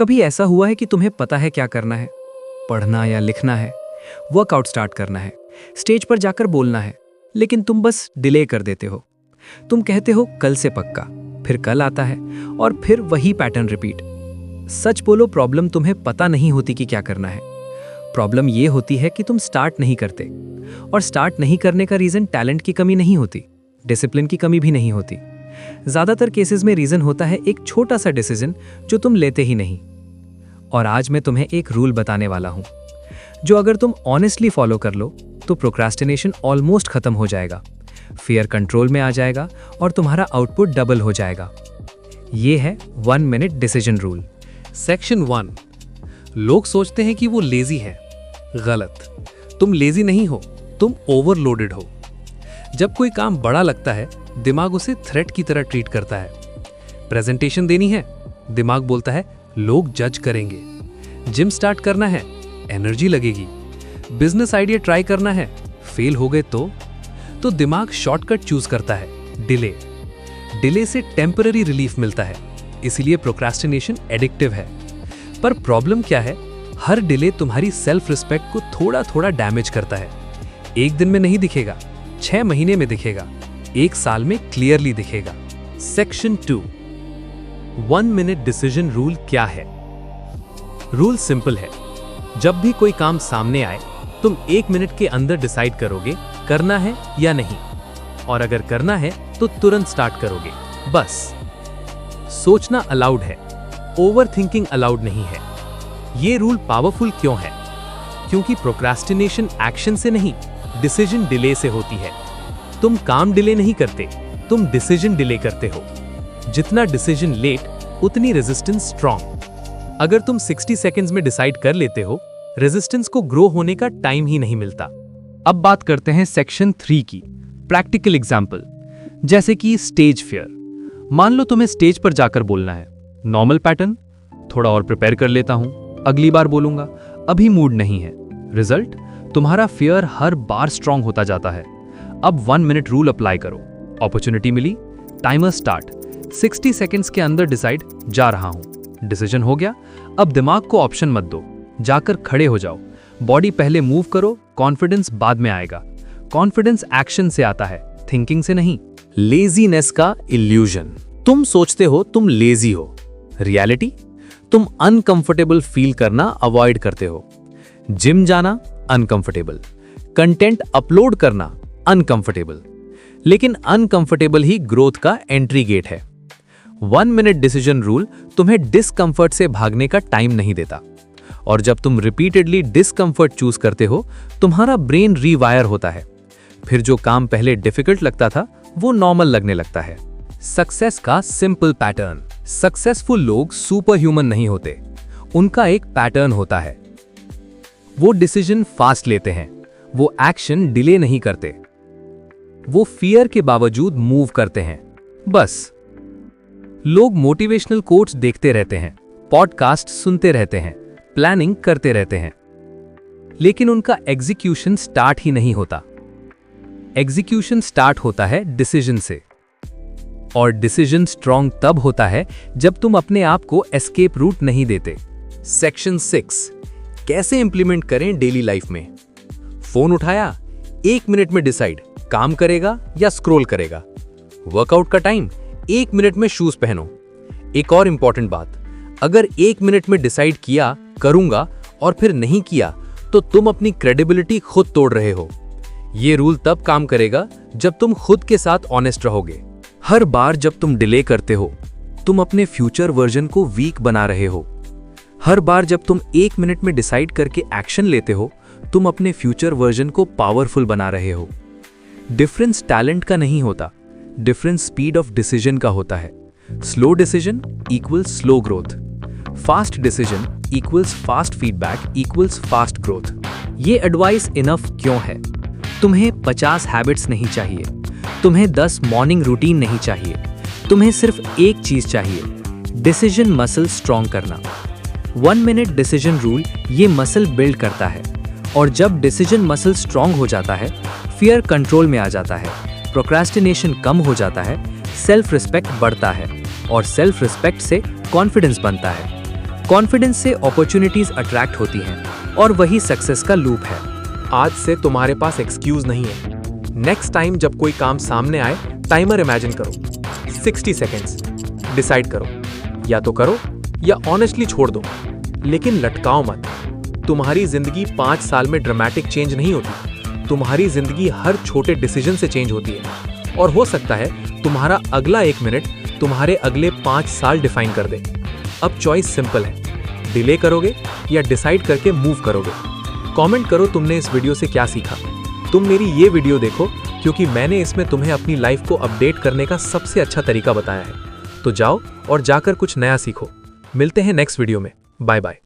कभी ऐसा हुआ है कि तुम्हें पता है क्या करना है, पढ़ना या लिखना है, वर्कआउट स्टार्ट करना है, स्टेज पर जाकर बोलना है, लेकिन तुम बस डिले कर देते हो। तुम कहते हो कल से पक्का, फिर कल आता है और फिर वही पैटर्न रिपीट। सच बोलो, प्रॉब्लम तुम्हें पता नहीं होती कि क्या करना है। प्रॉब्लम ये होती है कि तुम स्टार्ट नहीं करते, और स्टार्ट नहीं करने का रीजन टैलेंट की कमी नहीं होती, डिसिप्लिन की कमी भी नहीं होती। ज्यादातर केसेस में रीजन होता है एक छोटा सा डिसीजन जो तुम लेते ही नहीं। और आज मैं तुम्हें एक रूल बताने वाला हूं, जो अगर तुम ऑनेस्टली फॉलो कर लो तो प्रोक्रास्टिनेशन ऑलमोस्ट खत्म हो जाएगा, फियर कंट्रोल में आ जाएगा और तुम्हारा आउटपुट डबल हो जाएगा। ये है 1 मिनट डिसीजन रूल। सेक्शन 1। लोग सोचते हैं कि वो लेजी है। गलत। तुम लेजी नहीं हो, तुम ओवरलोडेड हो। जब कोई काम बड़ा लगता है, दिमाग उसे थ्रेट की तरह ट्रीट करता है। प्रेजेंटेशन देनी है, दिमाग बोलता है लोग जज करेंगे। जिम स्टार्ट करना है, एनर्जी लगेगी। बिजनेस आइडिया ट्राई करना है, फेल हो गए तो दिमाग शॉर्टकट चूज करता है, डिले। डिले से टेम्पररी रिलीफ मिलता है, इसीलिए प्रोक्रास्टिनेशन एडिक्टिव है। पर प्रॉब्लम क्या है, हर डिले तुम्हारी सेल्फ रिस्पेक्ट को थोड़ा थोड़ा डैमेज करता है। एक दिन में नहीं दिखेगा, 6 महीने में दिखेगा, 1 साल में क्लियरली दिखेगा। सेक्शन 2। 1 मिनट डिसीजन रूल क्या है? रूल सिंपल है। जब भी कोई काम सामने आए, तुम 1 मिनट के अंदर डिसाइड करोगे करना है या नहीं, और अगर करना है तो तुरंत स्टार्ट करोगे। बस। सोचना अलाउड है, ओवर थिंकिंग अलाउड नहीं है। ये रूल पावरफुल क्यों है? क्योंकि प्रोक्रास्टिनेशन एक्शन से नहीं, डिसीजन डिले से होती है। तुम काम डिले नहीं करते, तुम डिसीजन डिले करते हो। जितना डिसीजन लेट, उतनी रेजिस्टेंस स्ट्रॉन्ग। अगर तुम 60 सेकेंड्स में डिसाइड कर लेते हो, रेजिस्टेंस को ग्रो होने का टाइम ही नहीं मिलता। अब बात करते हैं सेक्शन 3 की, प्रैक्टिकल एग्जाम्पल। जैसे कि स्टेज फियर। मान लो तुम्हें स्टेज पर जाकर बोलना है। नॉर्मल पैटर्न, थोड़ा और प्रिपेयर कर लेता हूं, अगली बार बोलूंगा, अभी मूड नहीं है। रिजल्ट, तुम्हारा फियर हर बार स्ट्रांग होता जाता है। अब 1 मिनट रूल अप्लाई करो। अपॉर्चुनिटी मिली, टाइमर स्टार्ट, 60 सेकेंड्स के अंदर डिसाइड, जा रहा हूं। डिसीजन हो गया, अब दिमाग को ऑप्शन मत दो, जाकर खड़े हो जाओ। बॉडी पहले मूव करो, कॉन्फिडेंस बाद में आएगा। कॉन्फिडेंस एक्शन से आता है, थिंकिंग से नहीं। लेजीनेस का इल्यूजन। तुम सोचते हो तुम लेजी हो, रियलिटी तुम अनकंफर्टेबल फील करना अवॉइड करते हो। जिम जाना अनकंफर्टेबल, कंटेंट अपलोड करना अनकंफर्टेबल, लेकिन अनकंफर्टेबल ही ग्रोथ का एंट्री गेट है। 1 मिनट डिसीजन रूल तुम्हें डिस्कंफर्ट से भागने का टाइम नहीं देता, और जब तुम रिपीटेडली डिस्कंफर्ट चूज करते हो, तुम्हारा ब्रेन रीवायर होता है। फिर जो काम पहले डिफिकल्ट लगता था, वो नॉर्मल लगने लगता है। सक्सेस का सिंपल पैटर्न। सक्सेसफुल लोग सुपर ह्यूमन नहीं होते, उनका एक पैटर्न होता है। वो डिसीजन फास्ट लेते हैं, वो एक्शन डिले नहीं करते, वो फियर के बावजूद मूव करते हैं। बस। लोग मोटिवेशनल कोट्स देखते रहते हैं, पॉडकास्ट सुनते रहते हैं, प्लानिंग करते रहते हैं, लेकिन उनका एग्जीक्यूशन स्टार्ट ही नहीं होता। एग्जीक्यूशन स्टार्ट होता है डिसीजन से, और डिसीजन स्ट्रॉन्ग तब होता है जब तुम अपने आप को एस्केप रूट नहीं देते। सेक्शन 6। कैसे इंप्लीमेंट करें डेली लाइफ में? फोन उठाया, 1 मिनट में डिसाइड, काम करेगा या स्क्रॉल करेगा। वर्कआउट का टाइम, 1 मिनट में शूज पहनो। एक और इंपॉर्टेंट बात, अगर 1 मिनट में डिसाइड किया करूंगा और फिर नहीं किया, तो तुम अपनी क्रेडिबिलिटी खुद तोड़ रहे हो। ये रूल तब काम करेगा जब तुम खुद के साथ ऑनेस्ट रहोगे। हर बार जब तुम डिले करते हो, तुम अपने फ्यूचर वर्जन को वीक बना रहे हो। हर बार जब तुम 1 मिनट में डिसाइड करके एक्शन लेते हो, तुम अपने फ्यूचर वर्जन को पावरफुल बना रहे हो। डिफरेंस टैलेंट का नहीं होता, डिफरेंस स्पीड ऑफ डिसीजन का होता है। Slow decision equals slow growth, fast decision equals fast feedback equals fast growth. ये एडवाइस इनफ क्यों है? तुम्हें 50 हैबिट्स नहीं चाहिए, तुम्हें 10 मॉर्निंग रूटीन नहीं चाहिए, तुम्हें सिर्फ एक चीज चाहिए, डिसीजन मसल स्ट्रॉन्ग करना। 1 मिनट डिसीजन रूल ये मसल बिल्ड करता है, और जब डिसीजन मसल स्ट्रॉन्ग हो जाता है, फियर कंट्रोल में आ जाता है, प्रोक्रास्टिनेशन कम हो जाता है, सेल्फ रिस्पेक्ट बढ़ता है, और सेल्फ रिस्पेक्ट से कॉन्फिडेंस बनता है। कॉन्फिडेंस से अपॉर्चुनिटीज अट्रैक्ट होती हैं और वही सक्सेस का लूप है। आज से तुम्हारे पास एक्सक्यूज नहीं है। नेक्स्ट टाइम जब कोई काम सामने आए, टाइमर इमेजिन करो, 60 सेकेंड्स। डिसाइड करो, या तो करो या ऑनेस्टली छोड़ दो, लेकिन लटकाओ मत। तुम्हारी जिंदगी 5 साल में ड्रामेटिक चेंज नहीं होती, तुम्हारी जिंदगी हर छोटे डिसीजन से चेंज होती है। और हो सकता है तुम्हारा अगला 1 मिनट तुम्हारे अगले 5 साल डिफाइन कर दे। अब चॉइस सिंपल है, डिले करोगे या डिसाइड करके मूव करोगे। कमेंट करो तुमने इस वीडियो से क्या सीखा। तुम मेरी ये वीडियो देखो क्योंकि मैंने इसमें तुम्हें अपनी लाइफ को अपडेट करने का सबसे अच्छा तरीका बताया है। तो जाओ और जाकर कुछ नया सीखो। मिलते हैं नेक्स्ट वीडियो में। Bye bye.